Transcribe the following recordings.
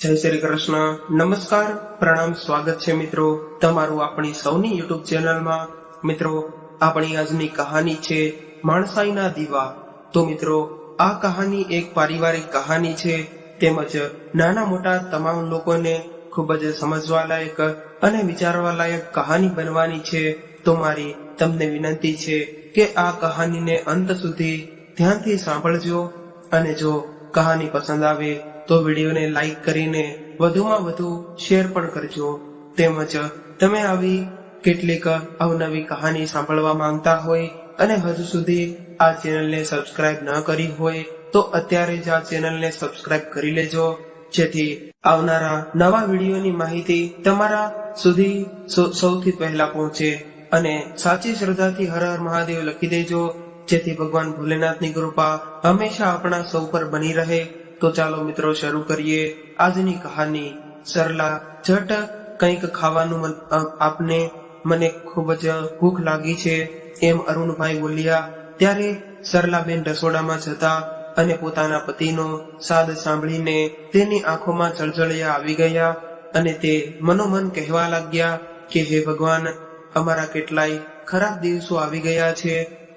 જય શ્રી કૃષ્ણ, નમસ્કાર, પ્રણામ, સ્વાગત છે મિત્રો તમારું આપણી સૌની યુટ્યુબ ચેનલમાં। મિત્રો, આપણી આજની કહાની છે માણસાઈના દીવા। તો મિત્રો, આ કહાની એક પારિવારિક કહાની છે, તેમજ નાના મોટા તમામ લોકોને ખૂબ જ સમજવા લાયક અને વિચારવા લાયક કહાની બનવાની છે। તો મારી તમને વિનંતી છે કે આ કહાનીને અંત સુધી ધ્યાનથી સાંભળજો, અને જો કહાની પસંદ આવે તો વિડીયોને લાઈક કરીને વધુમાં વધુ શેર પણ કરજો। તેમજ તમે આવી કેટલીક અવનવી કહાની સાંભળવા માંગતા હોય અને હજુ સુધી આ ચેનલને સબસ્ક્રાઇબ ન કરી હોય તો અત્યારે જ આ ચેનલને સબસ્ક્રાઇબ કરી લેજો, જેથી આવનારા નવા વિડીયોની માહિતી તમારા સુધી સૌથી પહેલા પહોંચે। અને સાચી શ્રદ્ધાથી હર હર મહાદેવ લખી દેજો, જેથી ભગવાન ભોલેનાથની કૃપા હંમેશા આપણા સૌ પર બની રહે। તો ચાલો મિત્રો, શરૂ કરીએ આજની કહાની। સરલા, ઝટ કંઈક ખાવાનું આપને, મને ખૂબ જ ભૂખ લાગી છે, એમ અરુણભાઈ બોલ્યા। ત્યારે સરલાબેન રસોડામાં જતા અને પોતાના પતિનો સાદ સાંભળીને તેની આંખોમાં જળજળિયા આવી ગયા, અને તે મનોમન કહેવા લાગ્યા કે હે ભગવાન, અમારા કેટલાય ખરાબ દિવસો આવી ગયા છે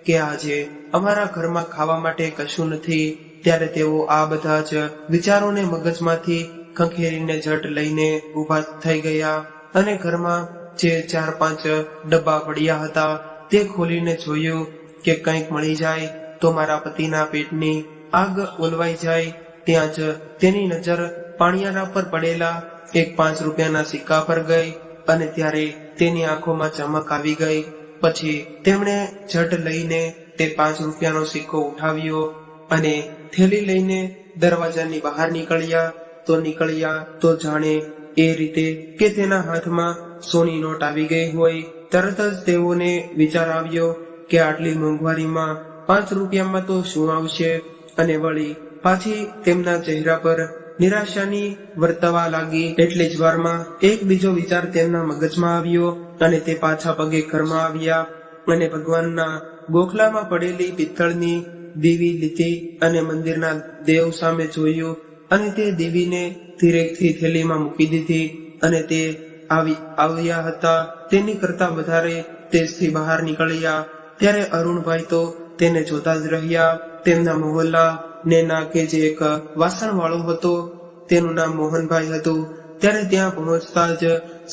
કે આજે અમારા ઘરમાં ખાવા માટે કશું નથી। ત્યારે તેઓ આ બધા જ વિચારોને મગજમાંથી ખંખેરીને ઝટ લઈને ઊભા થઈ ગયા અને ઘરમાં જે 4-5 ડબ્બા પડ્યા હતા તે ખોલીને જોયું કે કંઈક મળી જાય તો મારા પતિના પેટની આગ ઓલવાઈ જાય। ત્યાં જ તેની નજર પાણિયાના પર પડેલા એક 5 રૂપિયાના સિક્કા પર ગઈ, અને ત્યારે તેની આંખોમાં ચમક આવી ગઈ। પછી તેમણે ઝટ લઈને તે 5 રૂપિયાનો સિક્કો ઉઠાવ્યો અને થેલી લઈને દરવાજાની બહાર નીકળ્યા તો જાણે એ રીતે કે તેના હાથમાં સોની નોટ આવી ગઈ હોય। તરત જ તેઓને વિચાર આવ્યો કે આટલી મોંઘવારીમાં 5 રૂપિયામાં તો શું આવશે, અને વળી પાછી તેમના ચહેરા પર નિરાશાની વર્તવા લાગી। એટલી જ વારમાં એક બીજો વિચાર તેમના મગજમાં આવ્યો, અને તે પાછા પગે ઘરમાં આવ્યા અને ભગવાનના ગોખલામાં પડેલી પિત્તળની દેવી લીધી અને મંદિરના દેવ સામે જોયું, અને તે દેવીને ધીરેથી થેલીમાં મૂકી દીધી, અને તે આવ્યા હતા તેની કરતા વધારે તેજથી બહાર નીકળ્યા। ત્યારે અરુણભાઈ તો તેને જોતા જ રહ્યા। તેમના મોહલ્લા ને નાકે જે એક વાસણ વાળો હતો તેનું નામ મોહનભાઈ હતું। ત્યારે ત્યાં પહોંચતા જ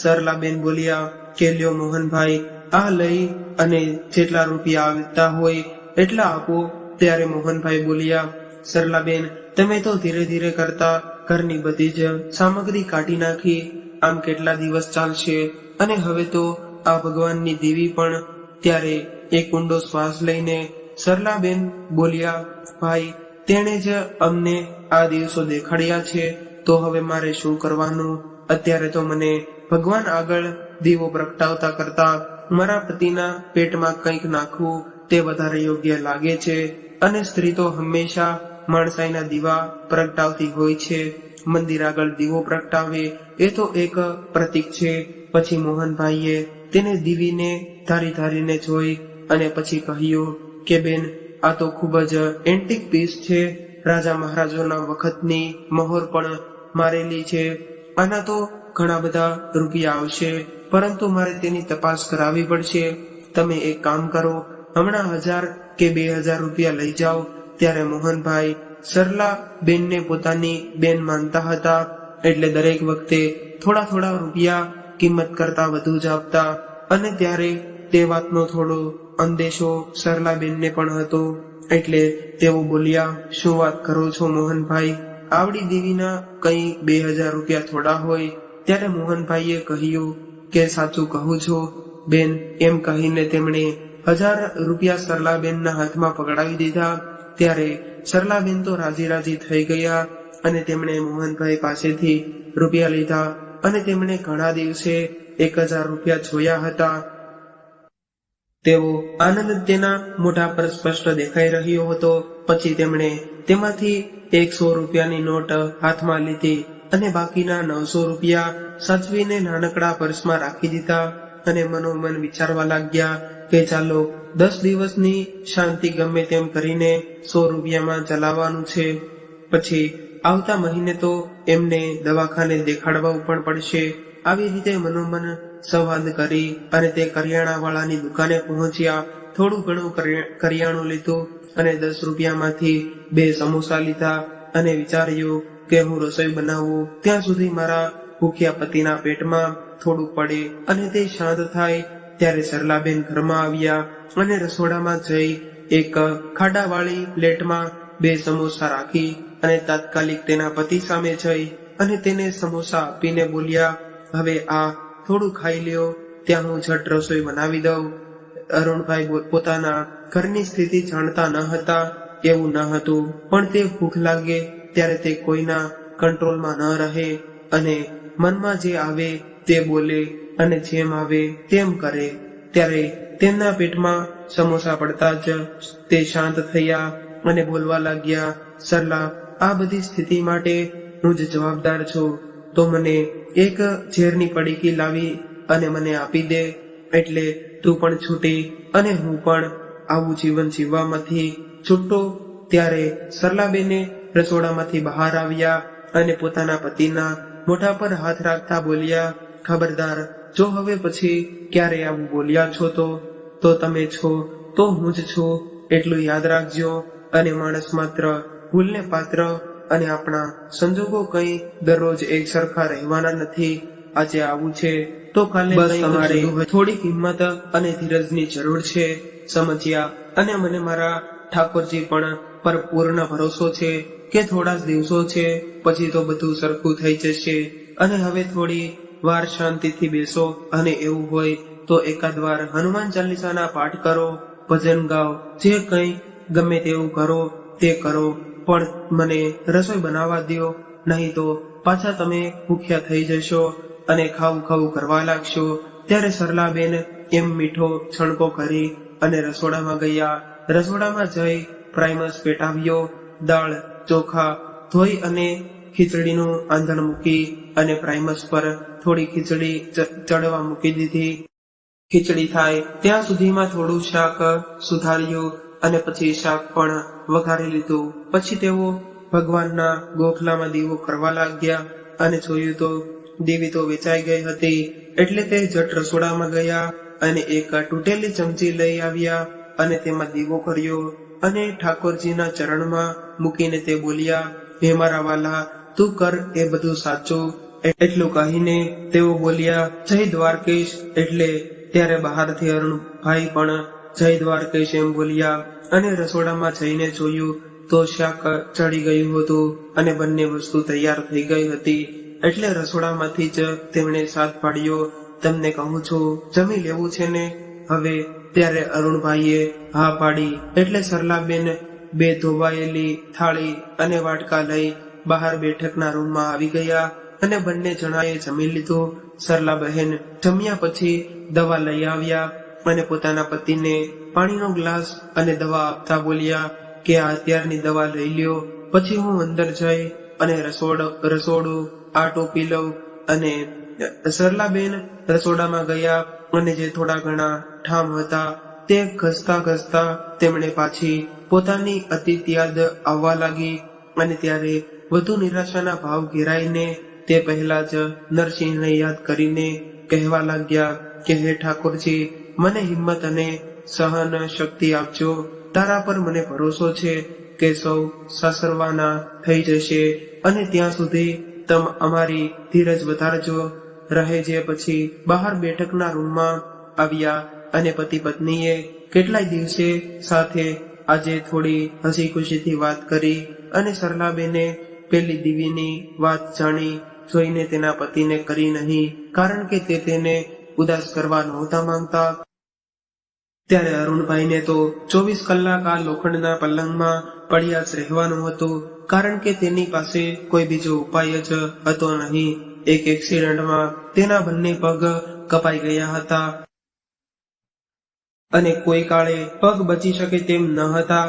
સરલાબેન બોલ્યા કે લ્યો મોહનભાઈ, આ લઈ અને જેટલા રૂપિયા આવતા હોય એટલા આપો। ત્યારે મોહનભાઈ બોલ્યા, સરલાબેન, તમે તો ધીરે ધીરે કરતા ઘરની બધી જ સામગ્રી કાઢી નાખી, આમ કેટલા દિવસ ચાલશે, અને હવે તો આ ભગવાનની દેવી પણ। ત્યારે એક ઊંડો શ્વાસ લઈને સરલાબેન બોલ્યા, ભાઈ, તેણે જ અમને આ દિવસો દેખાડ્યા છે, તો હવે મારે શું કરવાનું? અત્યારે તો મને ભગવાન આગળ દીવો પ્રગટાવતા કરતા મારા પતિના પેટમાં કંઈક નાખવું તે વધારે યોગ્ય લાગે છે, અને સ્ત્રી તો હંમેશા માણસાઈના દીવા પ્રગટાવતી હોય છે, મંદિર આગળ દીવો પ્રગટાવે એ તો એક પ્રતીક છે। પછી મોહનભાઈએ તેને દીવીને ધારીને જોઈ અને પછી કહ્યું કે બેન, આ તો ખૂબ જ એન્ટિક પીસ છે, રાજા મહારાજોના વખતની મહોર પણ મારેલી છે, આના તો ઘણા બધા રૂપિયા આવશે, પરંતુ મારે તેની તપાસ કરાવવી પડશે। તમે એક કામ કરો, હમણાં 1000 કે 2000 રૂપિયા લઈ જાઓ। ત્યારે મોહનભાઈ સરલા બેનને પોતાની બેન માનતા હતા, એટલે દરેક વખતે થોડા રૂપિયા કિંમત કરતા વધુ જ આપતા, અને ત્યારે તે વાતનો થોડો અંદેશો સરલા બેનને પણ હતો, એટલે તેઓ બોલ્યા, શું વાત કરો છો મોહનભાઈ, આવડી દેવીના કંઈ 2000 રૂપિયા થોડા હોય? ત્યારે મોહનભાઈએ કહ્યું કે સાચું કહું છો બેન, એમ કહીને તેમણે 1000 રૂપિયા સરલાબેનના હાથમાં પકડાવી દીધા। ત્યારે સરલાબેન તો રાજી થઈ ગયા, અને તેમણે મોહનભાઈ પાસેથી રૂપિયા લીધા, અને તેમણે ઘણા દિવસે 1000 રૂપિયા જોયા હતા। તેવો આનંદ તેના મોઢા પર સ્પષ્ટ દેખાઈ રહ્યો હતો। પછી તેમણે તેમાંથી 100 રૂપિયાની નોટ હાથમાં લીધી અને બાકીના 900 રૂપિયા સાચવીને નાનકડા પર્સમાં રાખી દીધા, અને મનોમન વિચારવા લાગ્યા કે ચાલો 10 દિવસની શાંતિ ગમે તેમ કરીને 100 રૂપિયામાં ચલાવવાનું છે। પછી આવતા મહિને તો એમને દવાખાને દેખાડવું પણ પડશે. આવી રીતે મનોમન સંવાદ કરી અને તે કરિયાણા વાળાની દુકાને પહોંચ્યા. થોડું ઘણું કરિયાણું લીધું અને 10 રૂપિયામાંથી 2 સમોસા લીધા અને વિચાર્યું કે હું રસોઈ બનાવું ત્યાં સુધી મારા ભૂખ્યા પતિના પેટમાં થોડું પડે અને તે શાંત થાય. ત્યારે સરલાબેન ઘરમાં આવ્યા અને રસોડામાં જઈ એક ખાડાવાળી પ્લેટમાં 2 સમોસા રાખી અને તાત્કાલિક તેના પતિ સામે જઈ અને તેને સમોસા આપીને બોલ્યા, હવે આ થોડું ખાઈ લ્યો, ત્યાં હું ઝટ રસોઈ બનાવી દઉં. અરુણભાઈ પોતાના ઘરની સ્થિતિ જાણતા ન હતા. એવું ન હતું, પણ તે ભૂખ લાગે ત્યારે તે કોઈના કંટ્રોલમાં ન રહે અને મનમાં જે આવે તે બોલે અને જેમ આવે તેમ કરે. ત્યારે તેમના પેટમાં સમોસા પડતા જ તે શાંત થયા અને બોલવા લાગ્યા, સરલા, આ બધી સ્થિતિ માટે હું જ જવાબદાર છું. તો મને એક ઝેરની પડીકી લાવી અને મને આપી દે, એટલે તું પણ છૂટી અને હું પણ આવું જીવન જીવવામાંથી છૂટો. ત્યારે સરલાબેને રસોડામાંથી બહાર આવ્યા અને પોતાના પતિના મોઢા પર હાથ રાખતા બોલ્યા, ખબરદાર, જો હવે પછી ક્યારે આવું બોલ્યા છો તો તમે છો તો હું જ છું, એટલું યાદ રાખજો. અને માણસ માત્ર ભૂલને પાત્ર અને આપણા સંજોગો કંઈ દરરોજ એક સરખા રહેવાના નથી. આજે આવું છે તો કાલે તમારે થોડીક હિંમત અને ધીરજની જરૂર છે, સમજ્યા? અને મને મારા ઠાકોરજી પણ પર પૂર્ણ ભરોસો છે કે થોડા જ દિવસો છે, પછી તો બધું સરખું થઈ જશે. અને હવે થોડી વાર શાંતિથી બેસો અને એવું હોય તો એકાદ વાર હનુમાન ચાલીસાના પાઠ કરો, ભજન ગાઓ, જે કંઈ ગમે તેવું કરો તે કરો, પણ મને રસોઈ બનાવવા દો, નહીં તો પાછા તમે ભૂખ્યા થઈ જશો અને ખાવું ખાવું કરવા લાગશો. ત્યારે સરલાબેન એમ મીઠો છણકો કરી અને રસોડામાં ગયા. રસોડામાં જઈ પ્રાઇમસ પેટાવ્યો, દાળ ચોખા ધોઈ અને ખીચડીનું આંધણ મૂકી અને પ્રાઇમસ પર થોડી ખીચડી ચડવા મૂકી દીધી. ખીચડી થાય ત્યાં સુધીમાં થોડું શાક સુધાર્યું અને પછી શાક પણ વઘારી લીધું. પછી તેઓ ભગવાનના ગોખલામાં દીવો કરવા લાગ્યા અને જોયું તો દીવી તો વેચાઈ ગઈ હતી. એટલે તે જટ રસોડામાં ગયા અને એક તૂટેલી ચમચી લઈ આવ્યા અને તેમાં દીવો કર્યો અને ઠાકોરજીના ચરણમાં મૂકીને તે બોલ્યા, હે મારા વાલા, તું કર એ બધું સાચું. એટલું કહીને તેઓ બોલ્યા, જય દ્વારકેશ. એટલે ત્યારે બહારથી અરુણભાઈ પણ જય દ્વારકેશ એમ બોલ્યા અને રસોડામાં જઈને જોયું તો શાક ચડી ગયું હતું અને બંને વસ્તુ તૈયાર થઈ ગઈ હતી. એટલે રસોડામાંથી જ તેમણે સાથ પાડ્યો, તમને કહું છું જમી લેવું છે ને હવે? ત્યારે અરુણભાઈએ હા પાડી. એટલે સરલાબેન 2 ધોવાયેલી થાળી અને વાટકા લઈ બહાર બેઠકના રૂમમાં આવી ગયા અને બંને જણાએ જમી લીધું. સરલા બહેન જમ્યા પછી દવા લઈ આવ્યા અને પોતાના પતિને પાણીનો ગ્લાસ અને દવા આપતા બોલ્યા કે આ અત્યારની દવા લઈ લ્યો, પછી હું અંદર જઈ અને રસોડું આટો પી લઉં. અને સરલાબેન રસોડામાં ગયા અને જે થોડા ઘણા ઠામ હતા તે ઘસતા ઘસતા તેમણે પાછી પોતાની અતીત યાદ આવવા લાગી. અને ત્યારે વધુ નિરાશાના ભાવ ઘેરાઈને તે પહેલા જ નરસિંહને યાદ કરીને કહેવા લાગ્યા કે હે ઠાકોરજી, મને હિંમત અને સહન શક્તિ આપજો. તારા પર મને ભરોસો છે કે સૌ સાસરવાના થઈ જશે અને ત્યાં સુધી તમ અમારી ધીરજ વધારજો. રહે જે પછી બહાર બેઠકના રૂમમાં આવ્યા અને પતિ પત્નીએ કેટલાય દિવસે સાથે આજે થોડી હસી ખુશીથી વાત કરી અને સરલાબેને પેલી દીવીની વાત જાણી જોઈને તેના પતિને કરી નહીં, કારણ કે તે તેને ઉદાસ કરવા નહોતા માંગતા. ત્યારે અરુણભાઈને તો 24 કલાક આ લોખંડના પલંગમાં પડ્યા જ રહેવાનું હતું, કારણ કે તેની પાસે કોઈ બીજો ઉપાય જ હતો નહીં. એક એક્સિડન્ટમાં તેના બંને પગ કપાઈ ગયા હતા અને કોઈ કાળે પગ બચી શકે તેમ ન હતા.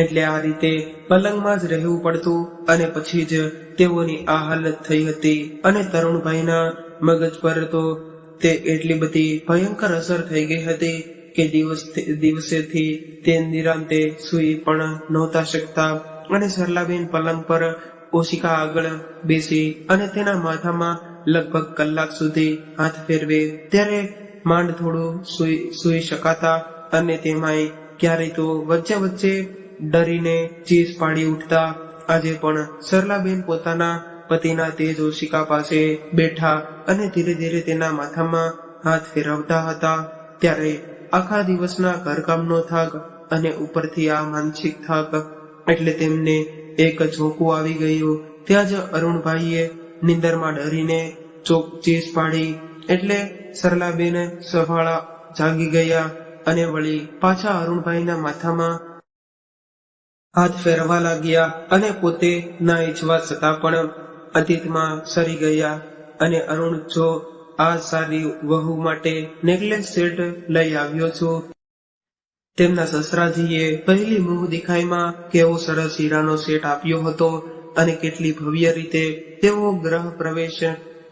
એટલે આ રીતે પલંગમાં જ રહેવું પડતું અને પછી જ તેઓની આ હાલત થઈ હતી. અને તરુણભાઈના મગજ પર તો તે એટલી બધી ભયંકર અસર થઈ ગઈ હતી કે દિવસેથી તે નિરાંતે સૂઈ પણ નહોતા શકતા. અને સરલાબેન પલંગ પર ઓશિકા આગળ બેસી અને તેના માથામાં લગભગ કલાક સુધી હાથ ફેરવે ત્યારે માંડ થોડું સૂઈ શકાતા અને તેમાંય ક્યારેય તો વચ્ચે વચ્ચે ડરીને ચીસ પાડી ઉઠતા. આજે પણ સરલાબેન પોતાના પતિના તેજ ઓશિકા પાસે બેઠા અને ધીરે ધીરે તેના માથામાં હાથ ફેરવતા હતા. ત્યારે આખા દિવસના ઘરકામનો થાક અને ઉપરથી આ માનસિક થાક એટલે તેમને એક ઝોકું આવી ગયું. ત્યાં જ અરુણભાઈએ નિંદરમાં ડરીને ચીસ પાડી એટલે સરલાબેન સફાળા જાગી ગયા અને વળી પાછા અરુણભાઈના માથામાં હાથ ફેરવા લાગ્યા અને પોતે ના ઈચ્છવા છતાં પણ અતીતમાં સરી ગયા. અને અરુણ, જો આ સારી વહુ માટે નેકલેસ સેટ લઈ આવ્યો છો. તેમના સસરાજીએ પહેલી મુહ દેખાઈમાં કેવો સરસ હીરાનો સેટ આપ્યો હતો અને કેટલી ભવ્ય રીતે તેવો ગ્રહ પ્રવેશ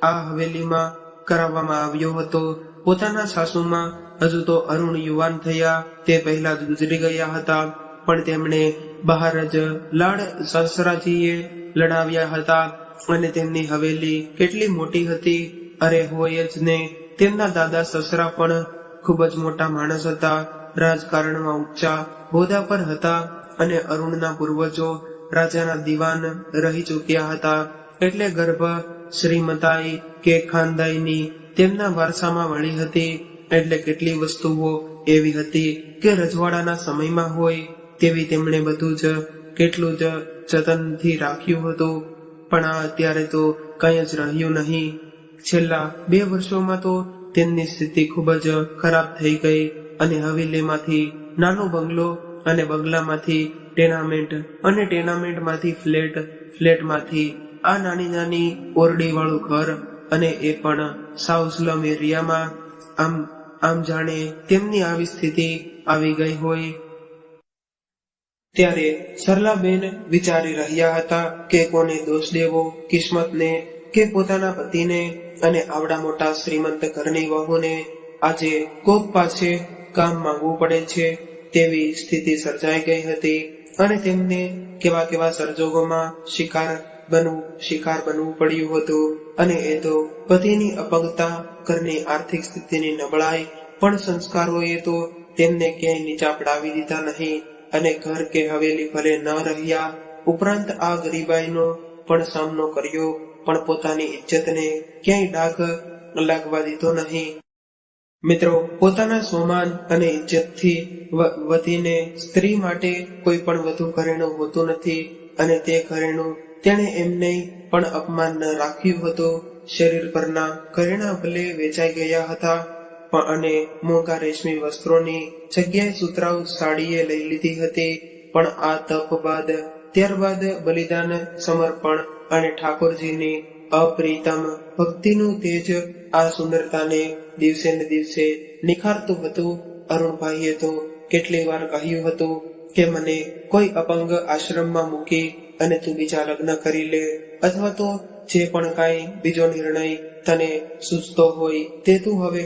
આ હવેલીમાં કરાવવામાં આવ્યો હતો. પોતાના સાસુમાં હજુ તો અરુણ યુવાન થયા તે પહેલા જ ગુજરી ગયા હતા, પણ તેમણે બહાર જ લાડ સસરાજીએ લડાવ્યા હતા અને તેમની હવેલી કેટલી મોટી હતી. અરે હોય જ ને, તેમના દાદા સસરા પણ ખૂબ જ મોટા માણસ હતા, રાજકારણમાં ઊંચા હોદ્દા પર હતા અને અરુણના પૂર્વજો રાજાના દીવાન રહી ચૂક્યા હતા. એટલે ગર્ભ શ્રીમતાઈ કે ખાનદાઈની તેમના વારસામાં મળી હતી. એટલે કેટલી વસ્તુઓ એવી હતી કે રજવાડાના સમયમાં હોય તેવી તેમણે બધું જ કેટલું જ જતનથી રાખ્યું હતું. પણ આ અત્યારે તો કંઈ જ રહ્યું નહીં. છેલ્લા 2 વર્ષોમાં તો તેમની સ્થિતિ ખૂબ જ ખરાબ થઈ ગઈ અને હવેલીમાંથી નાનો બંગલો અને બંગલામાંથી ટેનામેન્ટ અને ટેનામેન્ટમાંથી ફ્લેટમાંથી આ નાની નાની ઓરડી વાળું ઘર અને એ પણ સાઉ સ્લમ એરિયામાં. આમ જાણે તેમની આવી સ્થિતિ આવી ગઈ હોય. ત્યારે સરલાબેન વિચારી રહ્યા હતા કે કોને દોષ દેવો, કિસ્મતને કે પોતાના પતિને. અને આવડા મોટા શ્રીમંત ઘરની વહુને આજે કોક પાસે કામ માંગવું પડે છે તેવી સ્થિતિ સર્જાઈ ગઈ હતી. અને તેમને કેવા કેવા સંજોગોમાં શિકાર બનવું પડ્યું હતું. અને એ તો પતિની અપંગતા, ઘરની આર્થિક સ્થિતિની નબળાઈ, પણ સંસ્કારોએ તો તેમને ક્યાંય નીચા પડાવી દીધા નહીં. અને ઘર કે હવેલી ભલે ન રહ્યા, ઉપરાંત આ ગરીબાઈનો પણ સામનો કર્યો, પણ પોતાની ઇજ્જતને ક્યાંય ડાઘ લાગવા દીધો નહીં. મિત્રો, પોતાના સ્વમાન અને ઇજ્જતથી વધીને સ્ત્રી માટે કોઈ પણ વધુ ઘરેણું હોતું નથી. અને તે ઘરેણું તેણે એમને પણ અપમાન ન રાખ્યું હતું. શરીર પરના ઘરેણા ભલે વેચાઈ ગયા હતા, પણ અને મોંઘા રેશમી વસ્ત્રોની જગ્યાએ સુતરાઉ સાડીએ લઈ લીધી હતી. પણ આ તપ બાદ ત્યારબાદ બલિદાન, સમર્પણ અને ઠાકોરજીની અપ્રિતમ ભક્તિનું તેજ આ સુંદરતાને દિવસે ને દિવસે નિખારતું હતું. અરુણભાઈએ તો કેટલી વાર કહ્યું હતું કે મને કોઈ અપંગ આશ્રમમાં મૂકી અને તું બીજા લગ્ન કરી લે, અથવા તો જે પણ કાંઈ બીજો નિર્ણય તને સૂચતો હોય તે તું હવે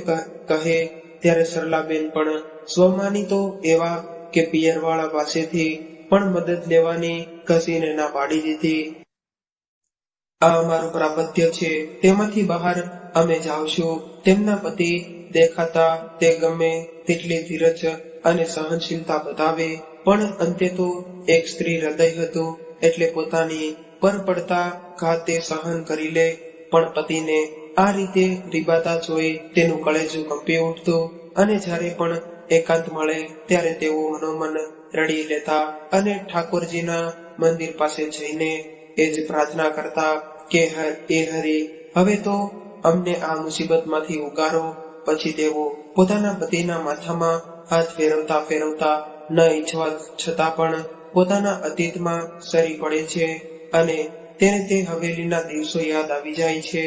કહે. ત્યારે સરલાબેન પણ સ્વમાની તો એવા કે પિયરવાળા પાસેથી પણ મદદ લેવાની ઘસીને ના પાડી દીધી. આ અમારું પ્રાપત્ય છે, તેમાંથી બહાર અમે જાવશું. તેમના પતિ દેખાતા તે ગમે તેટલી ધીરજ અને સહનશીલતા બતાવે, પણ અંતે તો એક સ્ત્રી હૃદય હતું. એટલે પોતાની પર પડતા ઘાત તે સહન કરી લે. પણ પતિને આ રીતે રીબાતા જોઈ તેનું કળેજું કંપી ઉઠતું. અને જ્યારે પણ એકાંત મળે ત્યારે તેઓ મનોમન રડી લેતા અને ઠાકોરજીના મંદિર પાસે જઈને એ જ પ્રાર્થના કરતા કે હે હરી, હવે તો અમને આ મુસીબતમાંથી ઉગારો. પછી તેઓ પોતાના પતિના માથામાં હાથ ફેરવતા ન ઈચ્છવા છતાં પણ પોતાના અતીતમાં સરી પડે છે અને તેને તે હવેલીના દિવસો યાદ આવી જાય છે.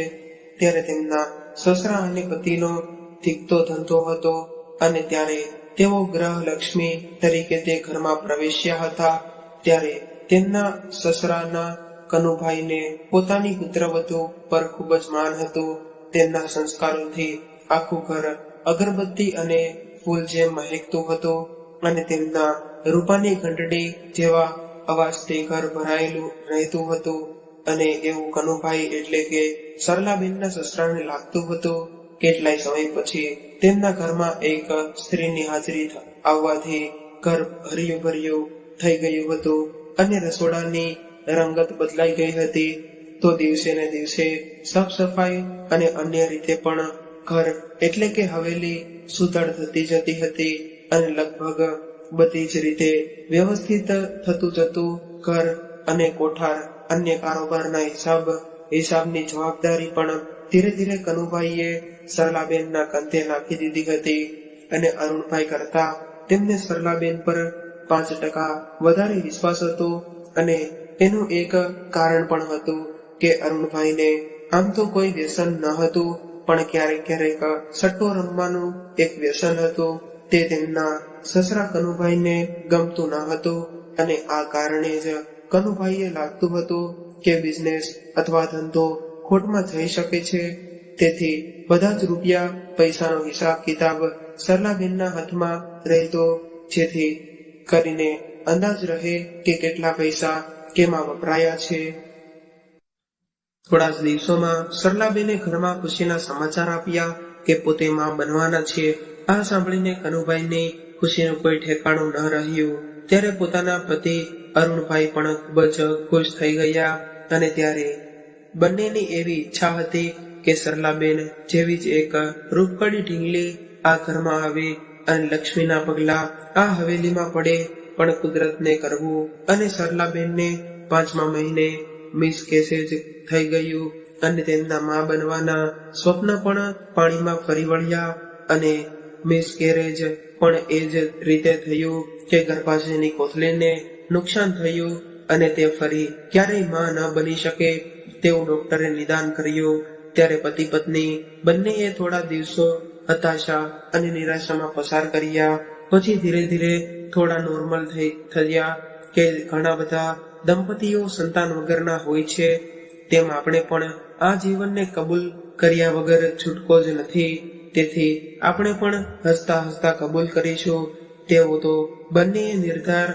ત્યારે તેમના સસરા અને પતિનો ધીકતો ધંધો હતો અને ત્યારે તેઓ ગ્રહ લક્ષ્મી તરીકે તે ઘરમાં પ્રવેશ્યા હતા. ત્યારે તેમના સસરાના કનુભાઈને પોતાની પુત્રવધુ પર ખૂબ જ માન હતું. તેમના સંસ્કારોથી આખું ઘર અગરબત્તી અને ફૂલ જેમ મહેકતું હતું અને તેમના રૂપાની ઘંટડી જેવા અવાજથી ઘર ભરાયેલું રહેતું હતું. અને એવું કનુભાઈ એટલે કે સરલાબેનના સસરાને લાગતું હતું. કેટલાય સમય પછી તેમના ઘરમાં એક સ્ત્રીની હાજરી આવવાથી ઘર હરિયું ભર્યું થઈ ગયું હતું અને રસોડાની રંગત બદલાઈ ગઈ હતી. તો દિવસે ને દિવસે સાફ સફાઈ અને અન્ય રીતે પણ ઘર એટલે કે હવેલી સુઘડ થતી જતી હતી અને લગભગ બધી જ રીતે વ્યવસ્થિત થતું જતું ઘર અને કોઠાર અન્ય કારોબારના હિસાબની જવાબદારી પણ ધીરે ધીરે કનુભાઈએ સરલાબેનના કંધે નાખી દીધી હતી. અને અરુણભાઈ કરતા તેમને સરલાબેન પર 5% વધારે વિશ્વાસ હતો. અને એનું એક કારણ પણ હતું કે અરુણભાઈને આમ તો કોઈ વ્યસન ન હતું, પણ ક્યારેક ક્યારેક સટ્ટો રમવાનું એક વ્યસન હતું. તે તેમના સસરા કનુભાઈને ગમતું ન હતું અને આ કારણે જ કનુભાઈએ લાગતું હતું કે બિઝનેસ અથવા ધંધો ખોટમાં જઈ શકે છે. તેથી બધા જ રૂપિયા પૈસાનો હિસાબ કિતાબ સરલાબેનના હાથમાં રહેતો, જેથી કરીને અંદાજ રહે કે કેટલા પૈસા કેમાં વપરાયા છે. થોડા જ દિવસોમાં સરલાબેને ઘરમાં ખુશીના સમાચાર આપ્યા કે પોતે માં બનવાના છે. આ સાંભળીને કનુભાઈને ખુશીનું કોઈ ઠેકાણું ન રહ્યું. ત્યારે પોતાના પતિ અરુણભાઈ પણ ખૂબ જ ખુશ થઈ ગયા અને ત્યારે બંનેની એવી ઈચ્છા હતી કે સરલાબેન જેવી જ એક રૂપકડી ઢીંગલી આ ઘરમાં આવે અને લક્ષ્મીના પગલા આ હવેલીમાં પડે. પણ કુદરતને કરવું અને સરલાબેનને 5મા મહિને મિસકેરેજ થઈ ગયું અને તેમના માં બનવાના સ્વપ્ન પણ પાણીમાં ફરી વળ્યા. અને મિસકેરેજ પણ એ જ રીતે થયું કે ગર્ભાશયની કોથળીને નુકસાન થયું અને તે ફરી ક્યારેય માં ન બની શકે તેવું ડોક્ટરે નિદાન કર્યું. ત્યારે પતિ પત્ની બંનેએ થોડા દિવસો હતાશા અને નિરાશામાં પસાર કર્યા. પછી ધીરે ધીરે થોડા નોર્મલ થયા કે ઘણા બધા દંપતીઓ સંતાન વગરના હોય છે, તેમ આપણે પણ આ જીવનને કબૂલ કર્યા વગર છૂટકો જ નથી. તેથી આપણે પણ હસતા હસતા કબૂલ કરીશું તેવો તો બંનેએ નિર્ધાર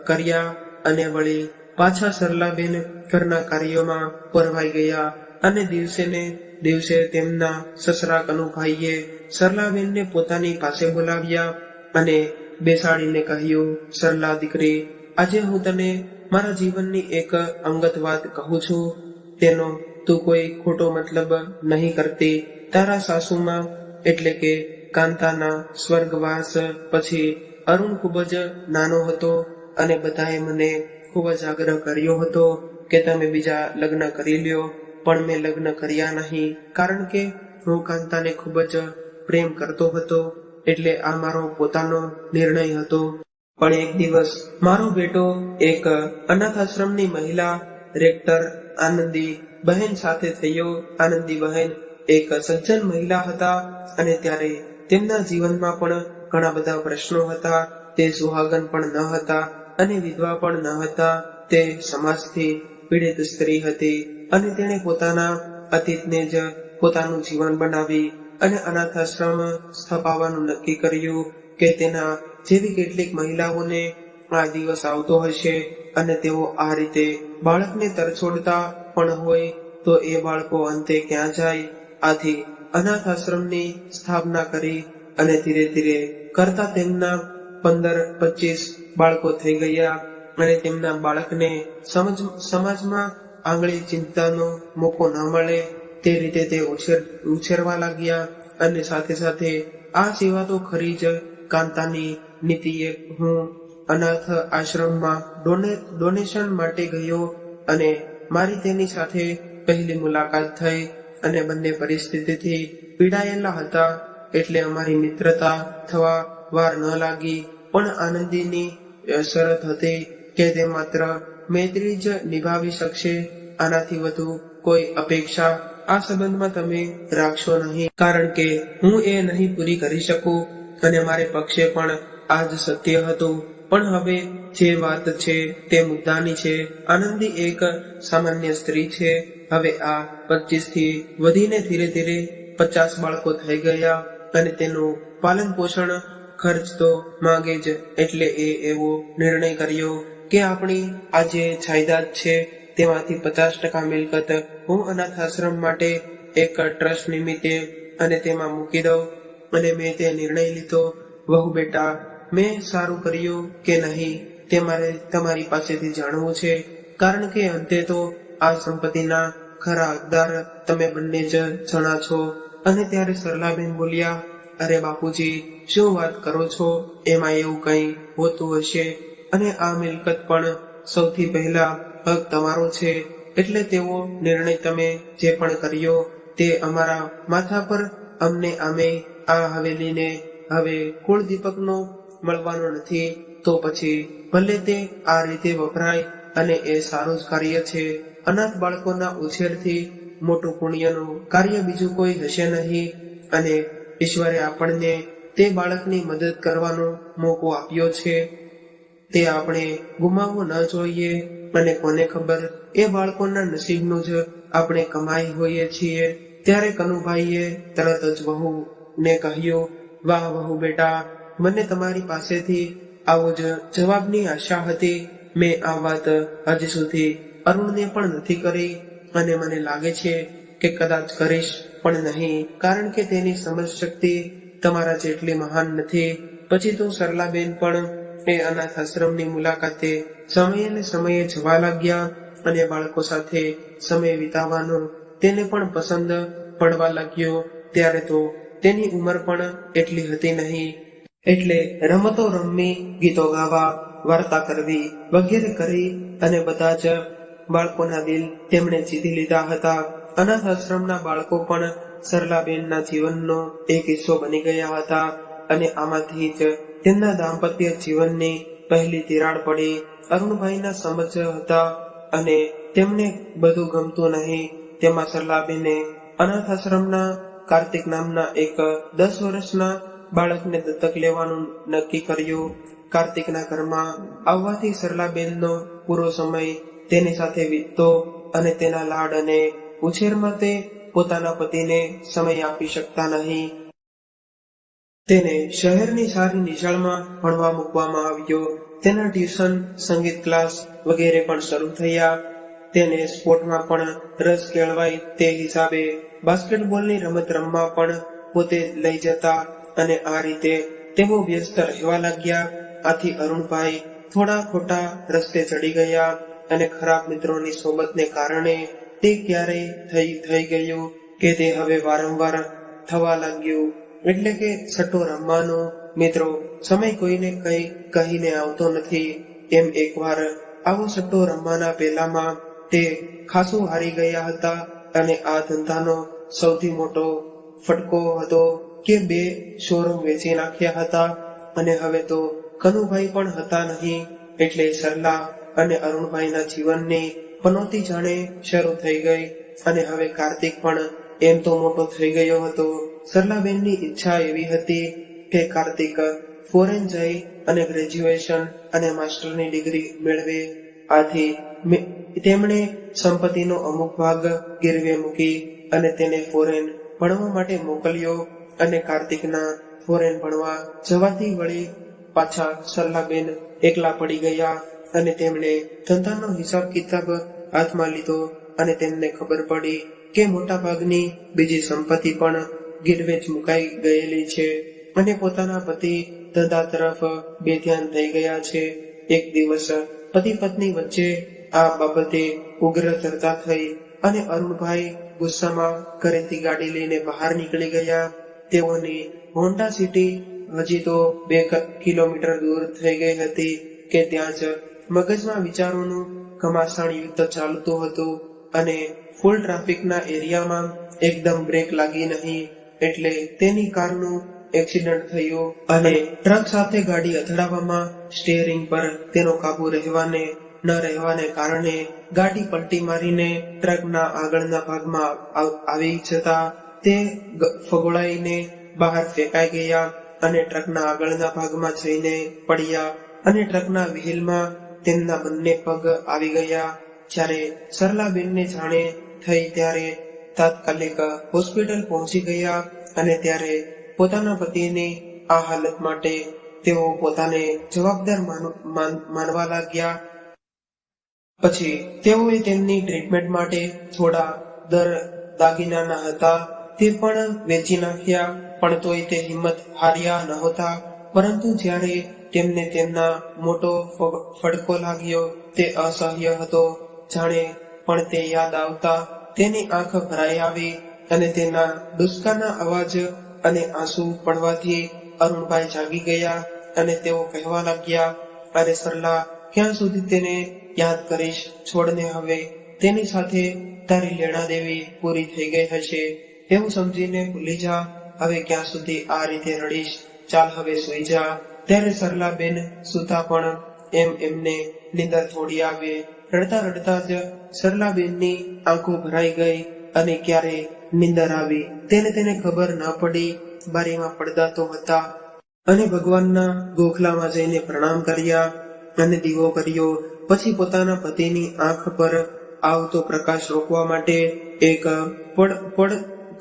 કર્યા. અને વળી પાછા સરલાબેન ઘરના કાર્યોમાં પરવાઈ ગયા. અને દિવસે ને દિવસે તેમના સસરા કનુભાઈએ સરલાબેનને પોતાની પાસે બોલાવ્યા અને બેસાડીને કહ્યું, સરલા દીકરી, આજે હું તને મારા જીવનની એક અંગત વાત કહું છું. તેનો તું કોઈ ખોટો મતલબ નહીં કરતી. તારા સાસુમાં એટલે કે કાંતાના સ્વર્ગવાસ પછી અરુણ ખૂબ જ નાનો હતો અને બધાએ મને ખૂબ જ આગ્રહ કર્યો હતો કે તમે બીજા લગ્ન કરી લ્યો, પણ મેં લગ્ન કર્યા નહીં, કારણ કે હું કાંતાને ખૂબ જ પ્રેમ કરતો હતો. એટલે આ મારો પોતાનો નિર્ણય હતો. પણ એક દિવસ મારો બેટો એક અનાથ આશ્રમની મહિલા રેક્ટર આનંદી બહેન સાથે થયો. આનંદી બહેન એક સજ્જન મહિલા હતા અને ત્યારે તેમના જીવનમાં પણ ઘણા બધા પ્રશ્નો હતા. તે સુહાગન પણ ન હતા અને વિધવા પણ ન હતા. તે સમાજથી પીડિત સ્ત્રી હતી અને તેણે પોતાના અતીતને જ પોતાનું જીવન બનાવી અને અનાથ આશ્રમ સ્થાપવાનું નક્કી કર્યું કે તેના જેવી કેટલીક મહિલાઓને આ દિવસ આવતો હશે અને તેઓ આ રીતે બાળકને તરછોડતા પણ હોય તો એ બાળકો અંતે ક્યાં જાય. આથી અનાથ આશ્રમની સ્થાપના કરી અને ધીરે ધીરે કરતા તેમના 15-25 બાળકો થઈ ગયા અને તેમના બાળકને સમાજમાં આંગળી ચિંતાનો મોકો ન મળે તે રીતે તે ઉછેરવા લાગ્યા. અને સાથે સાથે આ સેવા તો ખરી જ. કાંતાની નીતિએ હું અનાથ આશ્રમમાં ડોનેશન માટે ગયો અને મારી તેની સાથે પહેલી મુલાકાત થઈ અને બંને પરિસ્થિતિથી પીડાયેલા હતા, એટલે અમારી મિત્રતા થવા વાર ન લાગી. પણ આનંદીની શરત હતી કે તે માત્ર મૈત્રી જ નિભાવી શકશે. આનાથી વધુ કોઈ અપેક્ષા આ સંબંધમાં તમે રાખશો નહીં, કારણ કે હું એ નહીં પૂરી કરી શકું. અને મારે પક્ષે પણ આ જ સત્ય હતું. પણ હવે જે વાત છે તે મુદ્દાની છે. આનંદી એક સામાન્ય સ્ત્રી છે. હવે આ 25 થી વધીને ધીરે ધીરે 50 બાળકો થઈ ગયા અને તેનું પાલન પોષણ ખર્ચ તો માંગે જ. એટલે એ એવો નિર્ણય કર્યો કે આપણી આ જે જાયદાદ છે તેમાંથી 50% મિલકત હું અનાથ આશ્રમ માટે એક ટ્રસ્ટ નિમિત્તે અને તેમાં મૂકી દઉં. અને મેં તે નિર્ણય લીધો. વહુ બેટા, મેં સારું કર્યું કે નહીં તે મારે તમારી પાસેથી જાણવું છે, કારણ કે અંતે તો આ સંપત્તિના ખરા હકદાર તમે બંને જ જણા છો. અને ત્યારે સરલાબેન બોલ્યા, અરે બાપુજી, શું વાત કરો છો? એમાં એવું કંઈ હોતું હશે? અને આ મિલકત પણ સૌથી પહેલા હક તમારો છે, એટલે તેવો નિર્ણય તમે જે પણ કર્યો તે અમારા માથા પર અમને આમે આ હવેલીને હવે કુળ દીપકનો મળવાનો નથી. તો પછી ભલે તે આ રીતે વપરાય અને એ સારું જ કાર્ય છે. અનાથ બાળકોના ઉછેરથી મોટું પુણ્યનું કાર્ય બીજું કોઈ હશે નહીં. અને ઈશ્વરે આપણને તે બાળકની મદદ કરવાનો મોકો આપ્યો છે, તે આપણે ગુમાવવું ન જોઈએ. અને કોને ખબર, એ બાળકોના નસીબનું જ આપણે કમાઈ હોઈએ છીએ. ત્યારે કનુભાઈએ તરત જ વહુને કહ્યું, વાહ વહુ બેટા, મને તમારી પાસેથી આવો જ જવાબની આશા હતી. મેં આ વાત હજી સુધી અરુણને પણ નથી કરી, અને મને લાગે છે કે કદાચ કરીશ પણ નહીં, કારણ કે તેની સમજ શક્તિ તમારા જેટલી મહાન નથી. પછી તો સરલાબેન પણ એ અનાથ આશ્રમની મુલાકાતે સમયે ને સમયે જવા લાગ્યા, અને બાળકો સાથે સમય વિતાવવાનો તેને પણ પસંદ પડવા લાગ્યો. ત્યારે તો તેની ઉંમર પણ એટલી હતી નહીં, એટલે રમતો રમવી, ગીતો ગાવા, વાર્તા કરવી વગેરે કરી અને બધા જ બાળકોના દિલ તેમણે જીતી લીધા હતા. અનાથ આશ્રમના બાળકો પણ સરલાબેનના જીવનનો એક હિસ્સો બની ગયા હતા. અને આમાંથી જ તેમના દાંપત્ય જીવનની પહેલી તિરાડ પડી. અરુણભાઈના સમજ હતા અને તેમને બધું ગમતું નહીં. તેમાં સરલાબેને અનાથ આશ્રમના કાર્તિક નામના એક 10 વર્ષના બાળકને દત્તક લેવાનું નક્કી કર્યું. કાર્તિકના ઘરમાં આવવાથી સરલાબેનનો પૂરો સમય તેની સાથે વીતતો, અને તેના લાડ અને ઉછેરમાં તે પોતાના પતિને સમય આપી શકતા નહીં. તેને શહેરની સારી નિશાળમાં ભણવા મૂકવામાં આવ્યો. તેના ટ્યુશન, સંગીત ક્લાસ વગેરે પણ શરૂ થયા. તેને સ્પોર્ટમાં પણ રસ કેળવાય તે હિસાબે બાસ્કેટબોલની રમત રમવા પણ પોતે લઈ જતા, અને આ રીતે તેઓ વ્યસ્ત રહેવા લાગ્યા. આથી અરુણભાઈ થોડા ખોટા રસ્તે ચડી ગયા, અને ખરાબ મિત્રોની સોબતને કારણે તે ક્યારેય થઈ ગયું કે તે હવે વારંવાર થવા લાગ્યું. એટલે કે સટ્ટો રમવાનો. મિત્રો, સમય કોઈને કંઈ કહીને આવતો નથી. એમ એકવાર આવો સટ્ટો રમવાના પહેલામાં તે ખાસું હારી ગયા હતા, અને આ ધંધાનો સૌથી મોટો ફટકો હતો કે 2 શોરૂમ વેચી નાખ્યા હતા. અને હવે તો કનુભાઈ પણ હતા નહીં, એટલે સરલા અને અરુણભાઈના જીવનની પનોતી જાણે શરૂ થઈ ગઈ. અને હવે કાર્તિક પણ એમ તો મોટો થઈ ગયો હતો. સરલાબેનની ઈચ્છા એવી હતી કે કાર્તિક ફોરેન જઈ અને ગ્રેજ્યુએશન અને માસ્ટરની ડિગ્રી મેળવે. આથી તેમણે સંપત્તિનો અમુક ભાગ ગીરવે મૂકી અને તેને ફોરેન ભણવા માટે મોકલ્યો. અને કાર્તિકના ફોરેન ભણવા જવાથી વળી પાછા સરલાબેન એકલા પડી ગયા, અને તેમણે ધંધાનો હિસાબ કિતાબ હાથમાં લીધો. અને તેમને ખબર પડી કે મોટા ભાગની બીજી સંપત્તિ પણ ગીરવે જ મુકાઈ ગયેલી છે, અને પોતાના પતિ ધંધા તરફ બેધ્યાન થઈ ગયા છે. એક દિવસ પતિ પત્ની વચ્ચે આ બાબતે ઉગ્ર ચર્ચા થઈ, અને અરુણભાઈ ગુસ્સામાં ઘરેથી ગાડી લઈને બહાર નીકળી ગયા. તેઓની હોન્ડા સિટી હજી તો 2 કિલોમીટર દૂર થઈ ગઈ હતી કે ત્યાં જ મગજમાં વિચારોનું ઘમાસાણ યુદ્ધ ચાલતું હતું. અને ફૂલ ટ્રાફિકના એરિયામાં એકદમ બ્રેક લાગી નહીં, એટલે તેની કારનું એક્સિડન્ટ થયું, અને ટ્રક સાથે ગાડી અથડાવવામાં સ્ટીયરિંગ પર તેનો કાબુ ન રહેવાને કારણે ગાડી પલટી મારીને ટ્રકના આગળના ભાગમાં આવી જતા તે ફગોળાઈને બહાર ફેંકાઈ ગયા, અને ટ્રકના આગળના ભાગમાં જઈને પડ્યા, અને ટ્રકના વ્હીલમાં તેમના બંને પગ આવી ગયા. જ્યારે સરલાબેનને જાણે થઈ ત્યારે તાત્કાલિક હોસ્પિટલ પહોંચી ગયા, અને ત્યારે પોતાના પતિની આ હાલત માટે તેઓ પોતાને જવાબદાર માનવા લાગ્યા. પછી તેઓએ તેમની ટ્રીટમેન્ટ માટે થોડા દાગીનાના હતા તે પણ વેચી નાખ્યા, પણ તોય તે હિંમત હાર્યા નહોતા. પરંતુ જ્યારે તેમને તેમના મોટો ફડકો લાગ્યો તે અસહ્ય હતો. જાણે પણ તે યાદ આવતા તેની આંખ ભરાઈ આવી અને તેના ડુસકાના અવાજ અને આંસુ પડવાથી અરુણભાઈ જાગી ગયા અને તેઓ કહેવા લાગ્યા, અરે સરલા, ક્યાં સુધી તેને યાદ કરીશ? છોડને હવે, તેની સાથે તારી લેણા દેવી પૂરી થઈ ગઈ હશે. એવું સમજીને ભૂલી જા. હવે ક્યાં સુધી આ રીતે રડીશ? ચાલ હવે સૂઈ જા. ત્યારે સરલાબેન સૂતા પણ એમને નીંદર થોડી આવે. રડતા રડતા જ સરલાબેનની આંખો ભરાઈ ગઈ અને ક્યારે નીંદર આવી તેને ખબર ન પડી. બારીમાં પડદા તો હતા અને ભગવાનના ગોખલામાં જઈને પ્રણામ કર્યા અને દીવો કર્યો. પછી પોતાના પતિની આંખ પર આવતો પ્રકાશ રોકવા માટે એક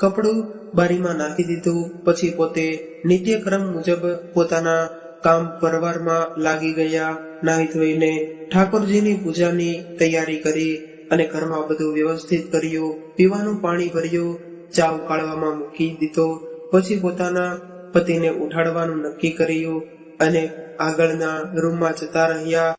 કપડું બારીમાં નાખી દીધું. પછી પોતે નિત્યક્રમ મુજબ પોતાના કામ પરવારમાં લાગી ગયા. નાહી ધોઈને ઠાકોરજીની પૂજાની તૈયારી કરી અને ઘરમાં બધું વ્યવસ્થિત કર્યું. પીવાનું પાણી ભર્યું, ચા ઉકાળવામાં મૂકી દીધો. પછી પોતાના પતિને ઉઠાડવાનું નક્કી કર્યું અને આગળના રૂમમાં જતા રહ્યા.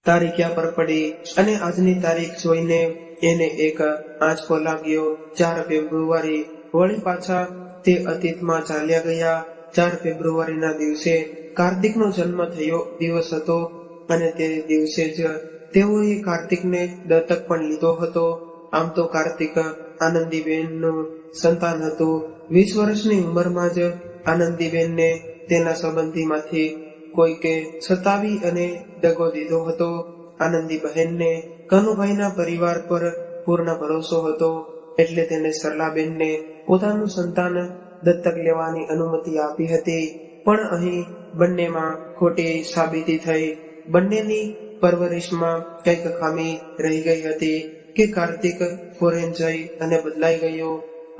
તારીખ ક્યાં પર પડી અને આજની તારીખ જોઈને એને એક આંચકો લાગ્યો. 4 ફેબ્રુઆરી. વળી પાછા તે અતીતમાં ચાલ્યા ગયા. 4 ફેબ્રુઆરીના દિવસે કાર્તિકનો જન્મ થયો દિવસ હતો અને તે દિવસે જ તેઓએ કાર્તિકને દત્તક પણ લીધો હતો. આમ તો કાર્તિક આનંદીબેનનું સંતાન હતું. 20 વર્ષની ઉંમરમાં જ આનંદીબેનને તેના સંબંધીમાંથી કોઈકે સતાવી અને દગો દીધો હતો. આનંદી બહેનને કનુભાઈના પરિવાર પર પૂર્ણ ભરોસો હતો, એટલે તેને સરલાબેનને પોતાનું સંતાન દત્તક લેવાની અનુમતિ આપી હતી. પણ અહીં બંનેમાં ખોટી સાબિતી થઈ. બંનેની પરવરિશમાં કંઈક ખામી રહી ગઈ હતી કે કાર્તિક ફોરેન જઈ અને બદલાઈ ગયો,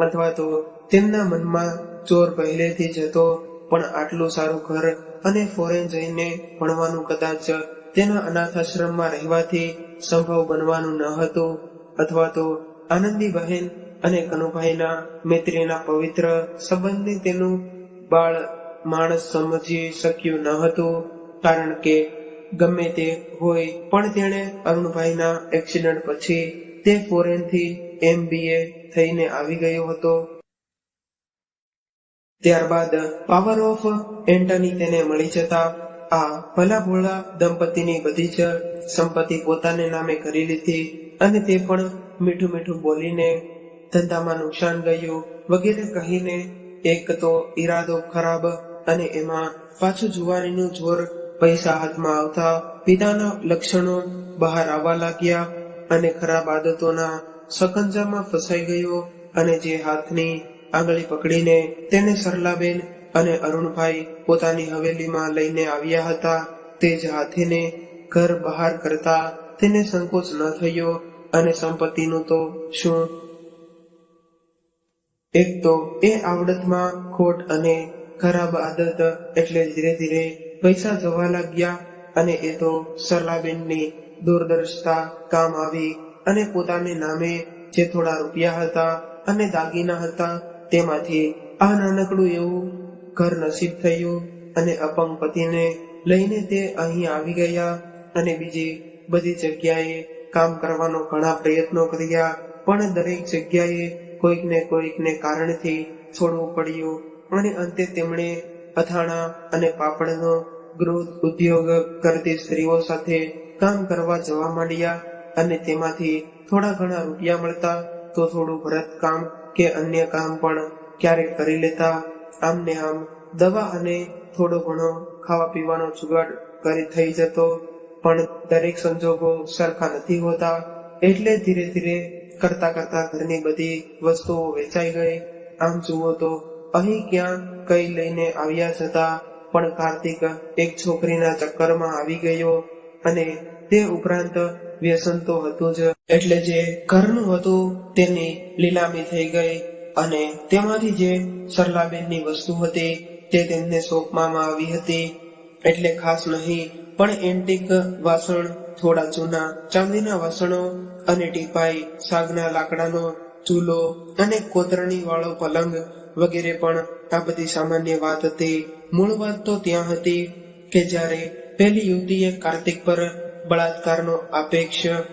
અથવા તો તેમના મનમાં ચોર પહેલેથી જ હતો. પણ આટલું સારું ઘર અને ફોરેન જઈને ભણવાનું કદાચ તેના અનાથાશ્રમમાં રહેવાથી સંભવ બનવાનું ન હતું, અથવા તો આનંદી બહેન અને કનુભાઈના મૈત્રીના પવિત્ર સંબંધને તેનું બાળ માણસ સમજી શક્યું ન હતું. કારણ કે ગમે તે હોય પણ તેણે અરુણભાઈના એક્સિડન્ટ પછી તે ફોરેનથી MBA થઈને આવી ગયો હતો. ત્યારબાદ પાવર ઓફ એન્ટની તેને મળી જતા આ ભલા ભોળા દંપતીની બધી જ સંપત્તિ પોતાને નામે કરી લીધી અને તે પણ મીઠું મીઠું બોલીને ધંધામાં નુકસાન ગયું વગેરે કહીને એક તો ઈરાદો ખરાબ અને એમાં પાછું જુવાનીનું જોર પૈસા હાથમાં આવતા પિતાના લક્ષણો બહાર આવવા લાગ્યા અને ખરાબ આદતોના સકંજામાં ફસાઈ ગયો. અને જે હાથની આંગળી પકડીને તેને સરલાબેન અને અરુણભાઈ પોતાની હવેલીમાં લઈને આવ્યા હતા તે જ હાથીને ઘર બહાર કરતા તેને સંકોચ ન થયો. અને સંપત્તિનું તો શું, એક તો એ આવડતમાં ખોટ અને ખરાબ આદત, એટલે ધીરે ધીરે પૈસા જવા લાગ્યા અને એ તો સરલાબેનની દૂરદર્શિતા કામ આવી અને પોતાને નામે જે થોડા રૂપિયા હતા અને દાગીના હતા તેમાંથી આ નાનકડું એવું ઘર નસીબ થયું. અને અપંગ પતિને લઈને તે અહીં આવી ગયા અને બીજી બધી જગ્યાએ કામ કરવાનો ઘણા પ્રયત્નો કર્યા, પણ દરેક જગ્યાએ કોઈકને કારણથી છોડવું પડ્યું. અને અંતે તેમણે અથાણા અને પાપડનો ગૃહ ઉદ્યોગ કરતી સ્ત્રીઓ સાથે કામ કરવા જવા માંડ્યા અને તેમાંથી થોડા ઘણા રૂપિયા મળતા તો થોડું ભરત કામ કે અન્ય કામ પણ ક્યારેક કરી લેતા. આમ ને આમ દવા અને થોડો ઘણો ખાવા પીવાનો જુગાડ કરી થઈ જતો. પણ દરેક સંજોગો સરખા નથી હોતા, એટલે ધીરે ધીરે કરતા ઘરની બધી વસ્તુઓ વેચાઈ ગઈ. આમ જુઓ તો અહીં ક્યાં કઈ લઈને આવ્યા છતાં પણ કાર્તિક એક છોકરીના ચક્કરમાં આવી ગયો અને તે ઉપરાંત વ્યસન તો હતું જ, એટલે જે ઘરનું હતું તેની લીલામી થઈ ગઈ અને તેમાંથી જે સરલાબેનની વસ્તુ હતી તે તેમને સોંપવામાં આવી હતી. એટલે ખાસ નહીં પણ એન્ટિક વાસણ થોડા જૂના ચાંદીના વાસણો અને ટીપાઈ, સાગના લાકડાનો ચૂલો અને કોતરણી વાળો પલંગ વગેરે પણ આ બધી સામાન્ય વાત હતી. મૂળ વાત તો ત્યાં હતી કે જ્યારે પેલી યુવતીએ કાર્તિક પર બળાત્કારનો આક્ષેપ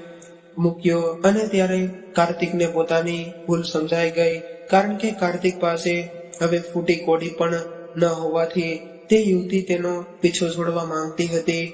મૂક્યો અને ત્યારે કાર્તિકને પોતાની ભૂલ સમજાઈ ગઈ, કારણ કે કાર્તિક પાસે હવે ફૂટી કોડી પણ ન હોવાથી તે યુવતી તેનો પીછો છોડવા માંગતી હતી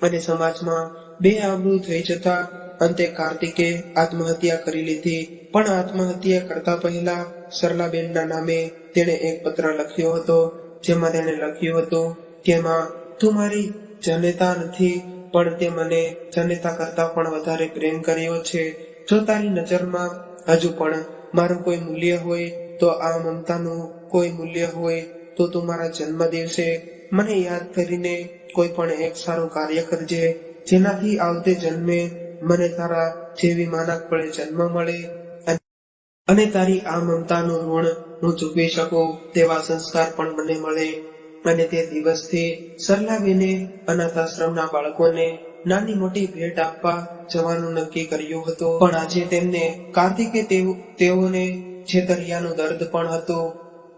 અને સમાજમાં બેઆબરૂ થઈ જતા અંતે કાર્તિકે આત્મહત્યા કરી લીધી. પણ આત્મહત્યા કરતા પહેલા સરલાબેનના નામે તેણે એક પત્ર લખ્યો હતો, જેમાં તેણે લખ્યું હતું કે માં, તું મારી જનેતા નથી, પણ તે મને જનેતા કરતા પણ વધારે પ્રેમ કર્યો છે. જો તારી નજરમાં હજુ પણ મારું કોઈ મૂલ્ય હોય તો આ મમતાનું કોઈ મૂલ્ય હોય તો તું મારા જન્મ દિવસે મને યાદ કરીને કોઈ પણ એક સારું કાર્ય કરજે, જેનાથી આવતે જન્મે મને તારા જેવી માનકપણે જન્મ મળે અને તારી આ મમતાનું ઋણ હું ચૂકવી શકું તેવા સંસ્કાર પણ મને મળે. અને તે દિવસથી સરલાબેને અનાથાશ્રમના બાળકોને નાની મોટી ભેટ આપવા જવાનું નક્કી કર્યું હતું. પણ આજે તેમને કાર્તિકે તેઓને છેતરિયાનું દર્દ પણ હતું.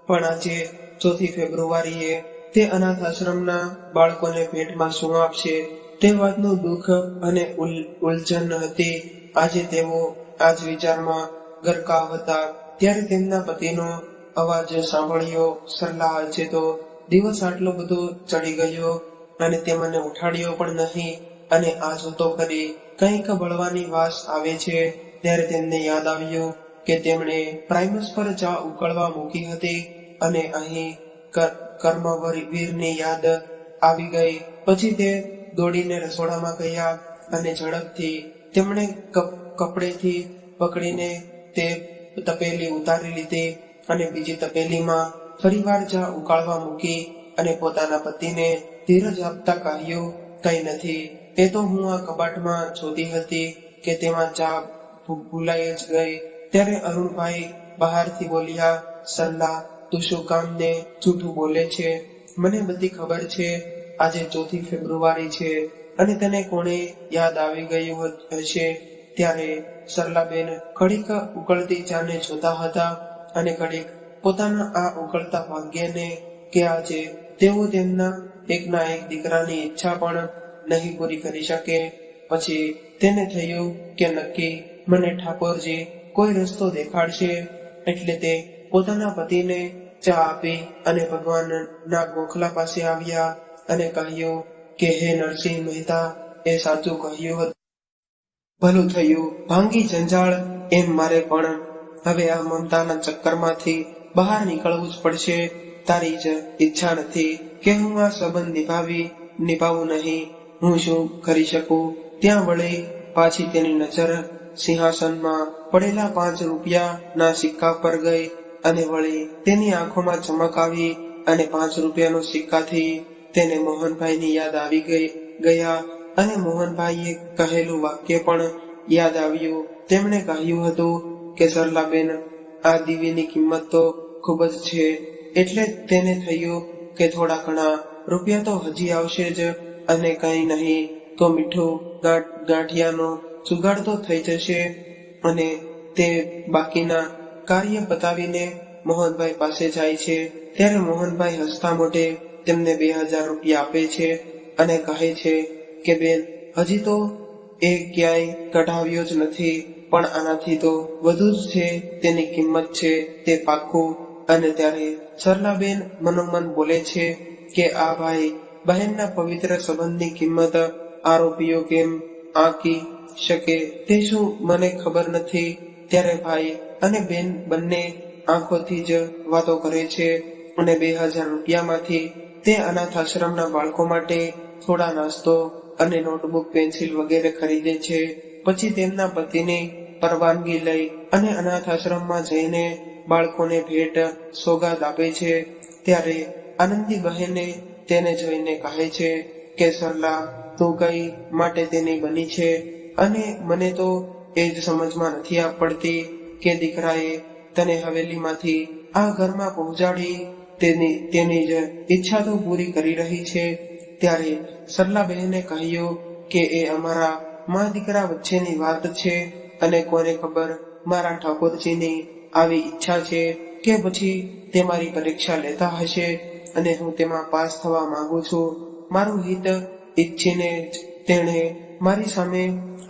પણ આજે 4 ફેબ્રુઆરીએ તે અનાથાશ્રમના બાળકોને ભેટમાં શું આપશે તે વાતનું દુઃખ અને ઉલઝન હતી. આજે તેઓ આ જ વિચારમાં ગરકાવ હતા. ત્યારે તેમના પતિનો અવાજ સાંભળ્યો, સરલા આજે તો દિવસ આટલો બધો ચડી ગયો અને તે મને ઉઠાડ્યો પણ નહીં, અને આ જોતો કરી કંઈક બળવાની વાસ આવે છે. ત્યારે તેમને યાદ આવ્યું કે તેમણે પ્રાઇમસ પર ચા ઉકળવા મૂકી હતી અને અહીં કર્મવીરની યાદ આવી ગઈ. પછી તે દોડીને રસોડામાં ગયા અને ઝડપથી તેમણે કપડેથી પકડીને તે તપેલી ઉતારી લીધી અને બીજી તપેલીમાં ફરીવાર ચા ઉકાળવા મૂકી અને પોતાના પતિને ધીરજ આપતા કહ્યું, કઈ નથી, એ તો હું આ કબાટમાં જોતી હતી કે તેમાં ચા ભૂલાઈ જ ગઈ. ત્યારે અરુણભાઈ બહારથી બોલ્યા, સરલા, તું શું કામ ને જૂઠું બોલે છે? મને બધી ખબર છે. આજે 4 ફેબ્રુઆરી છે અને તને કોણે યાદ આવી ગયું હશે. ત્યારે સરલાબેન ઘડીક ઉકળતી ચાને જોતા હતા અને ઘડીક પોતાના આ ઉકળતા ભાગ્યને કે આજે તેઓ તેમના એકના એક દીકરાની ઈચ્છા પણ નહીં પૂરી કરી શકે. પછી તેને થયું કે નક્કી મને ઠાકોરજી કોઈ રસ્તો દેખાડશે. એટલે તે પોતાના પતિને ચા આપી અને ભગવાનના ગોખલા પાસે આવ્યા અને કહ્યું કે હે નરસિંહ મહેતા, એ સાચું કહ્યું હતું. ભલું થયું, ભાંગી જંજાળ. એમ મારે પણ હવે આ મમતાના ચક્કરમાંથી બહાર નીકળવું જ પડશે. તારી જ ઈચ્છા નથી કે હું આ સંબંધ નિભાવું નહીં. હું શું કરી શકું? ત્યાં વળી પાછી તેની નજર સિંહાસનમાં પડેલા 5 રૂપિયાના સિક્કા પર ગઈ અને વળી તેની આંખોમાં ચમક આવી અને 5 રૂપિયાનો સિક્કાથી તેને મોહનભાઈની યાદ આવી ગયા અને મોહનભાઈએ કહેલું વાક્ય પણ યાદ આવ્યું. તેમણે કહ્યું હતું કે સરલાબેન, આ દીવીની કિંમત તો ખૂબ જ છે. એટલે તેને થયું કે થોડા ઘણા રૂપિયા તો હજી આવશે જ, અને કંઈ નહીં તો મીઠું ગાંઠિયાનો જુગાડ તો થઈ જશે. અને તે બાકીના કાર્ય પતાવીને મોહનભાઈ પાસે જાય છે. ત્યારે મોહનભાઈ હસતા મોઢે તેમને 2000 રૂપિયા આપે છે અને કહે છે કે બેન, હજી તો એ ક્યાંય કઢાવ્યો જ નથી, પણ આનાથી તો વધુ જ છે. તેની કિંમત છે તે પાક્કું. અને ત્યારે સરલાબેન મનોમન બોલે છે કે આ ભાઈ બહેનના પવિત્ર સંબંધની કિંમત આરોપીઓ કેમ આંકી શકે તે શું મને ખબર નથી. ત્યારે ભાઈ અને બેન બંને આંખોથી જ વાતો કરે છે અને 2000 રૂપિયામાંથી તે અનાથ આશ્રમના બાળકો માટે થોડા નાસ્તો અને નોટબુક, પેન્સિલ વગેરે ખરીદે છે. પછી તેમના પતિની પરવાનગી લઈ અને અનાથ આશ્રમમાં જઈને બાળકોને ભેટ સોગાદ આપે છે. ત્યારે આનંદી બહેને તેને જોઈને કહે છે કે સરલા, તું કઈ માટે તેની બની છે, અને મને તો એ જ સમજમાં નથી પડતી કે દીકરાએ તને હવેલીમાંથી આ ઘરમાં પહોંચાડી તેની જ ઈચ્છા તો પૂરી કરી રહી છે. ત્યારે સરલા બહેને કહ્યું કે એ અમારા મા દીકરા વચ્ચેની વાત છે, અને કોને ખબર મારા ઠાકોરજીની આવી ઈચ્છા છે કે પછી તે મારી પરીક્ષા લેતા હશે અને હું તેમાં પાસ થવા માંગુ છું. મારું હિત ઈચ્છીને જ તેણે મારી સામે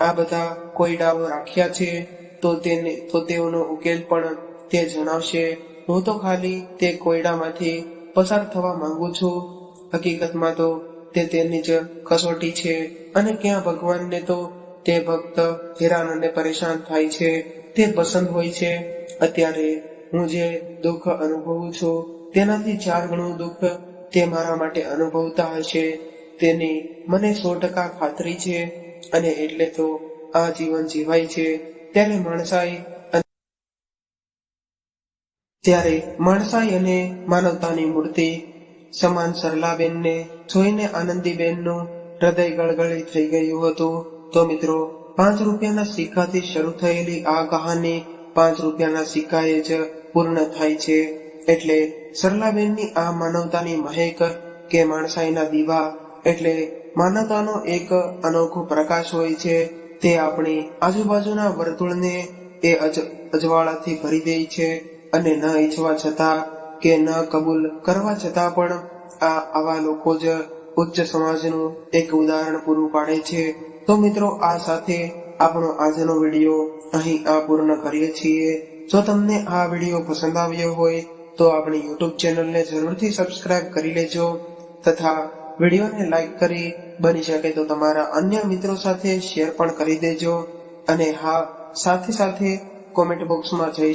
આ બધા કોયડાઓ રાખ્યા છે, તો તેઓનો ઉકેલ પણ તે જણાવશે. હું તો ખાલી તે કોયડામાંથી પસાર થવા માંગુ છું. હકીકતમાં તો તે તેની જ કસોટી છે, અને ક્યાં ભગવાનને તો તે ભક્ત હેરાન અને પરેશાન થાય છે તે પસંદ હોય છે. અત્યારે હું જે દુઃખ અનુભવું છું તેનાથી 4 ગણું દુઃખ તે મારા માટે અનુભવતા હશે તેની મને 100% ખાતરી છે. અને એટલે તો આ જીવન જીવાય છે. ત્યારે માણસાઈ અને માનવતાની મૂર્તિ સમાન સરલાબેનને જોઈને આનંદીબેનનું હૃદય ગળગળી થઈ ગયું હતું. તો મિત્રો, 5 રૂપિયાના સિક્કાથી શરૂ થયેલી આ કહાની 5 રૂપિયાના સિક્કાએ જ પૂર્ણ થાય છે. એટલે સરલાબેનની આ માનવતાની મહેક કે માણસાઈના દીવા એટલે માનવતાનો એક અનોખો પ્રકાશ હોય છે. તે આપણી આજુબાજુના વર્તુળને એ અજવાળાથી ભરી દે છે, અને ન ઈચ્છવા છતાં કે ન કબૂલ કરવા છતાં પણ આવા લોકો જ ઉચ્ચ સમાજનું એક ઉદાહરણ પૂરું પાડે છે. તો મિત્રો, આ સાથે આપણો આજનો વિડીયો અહીં પૂર્ણ કરીએ છીએ. જો તમને આ વિડીયો પસંદ આવ્યો હોય તો આપણી YouTube ચેનલને જરૂરથી સબસ્ક્રાઇબ કરી લેજો, તથા વિડીયોને લાઈક કરી બની શકે તો તમારા અન્ય મિત્રો સાથે શેર પણ કરી દેજો. અને હા, સાથે કોમેન્ટ બોક્સમાં જઈ